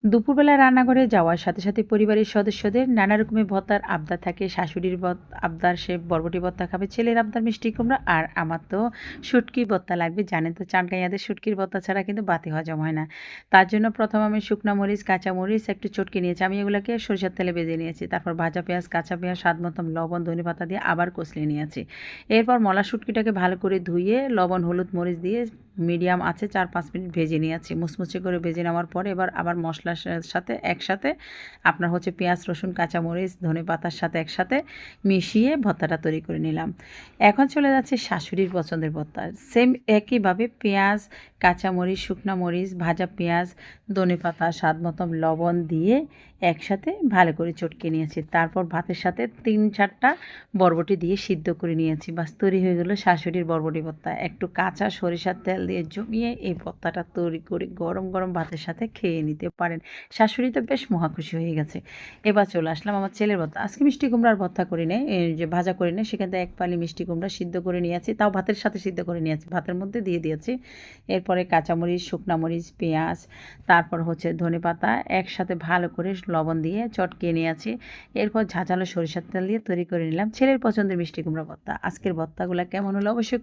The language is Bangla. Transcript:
দুপুরবেলা রান্নাঘরে যাওয়ার সাথে সাথে পরিবারের সদস্যদের নানা রকমের ভর্তার আবদার থাকে। শাশুড়ির আবদার, সে বরবটি ভর্তা খাবে, ছেলের আবদার মিষ্টি কুমড়া, আর আমার তো শুটকি ভর্তা লাগবে। জানেন তো চাটগাঁইয়াদের শুটকির ভর্তা ছাড়া কিন্তু বাতি হজম হয় না। তার জন্য প্রথম আমি শুকনা মরিচ, কাঁচা মরিচ একটু চটকে নিয়েছি। আমি এগুলোকে সরিষার তেলে ভেজে নিয়েছি। তারপর ভাজা পেঁয়াজ, কাঁচা পেঁয়াজ, স্বাদ মতন লবণ, ধনেপাতা দিয়ে আবার কষলিয়ে নিয়েছি। এরপর মলা শুটকিটাকে ভালো করে ধুয়ে লবণ, হলুদ, মরিচ দিয়ে মিডিয়াম আছে 4-5 মিনিট ভেজে নিয়েছি। মুচমুচে করে ভেজে নেওয়ার পরে এবার আবার মশলার সাথে একসাথে আপনার হচ্ছে পেঁয়াজ, রসুন, কাঁচামরিচ, ধনেপাতার সাথে একসাথে মিশিয়ে ভর্তাটা তৈরি করে নিলাম। এখন চলে যাচ্ছে শাশুড়ির পছন্দের ভর্তা। সেম একইভাবে পেঁয়াজ, কাঁচামরিচ, শুকনা মরিচ, ভাজা পেঁয়াজ, ধনেপাতা, স্বাদ মতো লবণ দিয়ে একসাথে ভালো করে চটকে নিয়েছি। তারপর ভাতের সাথে 3-4টা বরবটি দিয়ে সিদ্ধ করে নিয়েছি। বাস তৈরি হয়ে গেল শাশুড়ির বরবটি ভর্তা। একটু কাঁচা সরিষার তেল দিয়ে জমিয়ে এই ভর্তাটা তৈরি করে গরম গরম ভাতের সাথে খেয়ে নিতে পারেন। শাশুড়ি তো বেশ মহাখুশি হয়ে গেছে। এবার চলে আসলাম আমার ছেলের ভর্তা। আজকে মিষ্টি কুমড়ার ভর্তা করি নাই, এই যে ভাজা করি নাই, সেখান থেকে 1 ফালি মিষ্টি কুমড়া সিদ্ধ করে নিয়েছি, তাও ভাতের সাথে সিদ্ধ করে নিয়েছি, ভাতের মধ্যে দিয়ে দিয়েছি। এরপরে কাঁচামরিচ, শুকনা মরিচ, পেঁয়াজ, তারপর হচ্ছে ধনেপাতা একসাথে ভালো করে লবণ দিয়ে চটকে নিয়েছি। এরপর ঝাঁঝালো সরিষার তেল দিয়ে তৈরি করে নিলাম ছেলের পছন্দের মিষ্টি কুমড়া ভর্তা। আজকের ভর্তাগুলো কেমন হলো অবশ্যই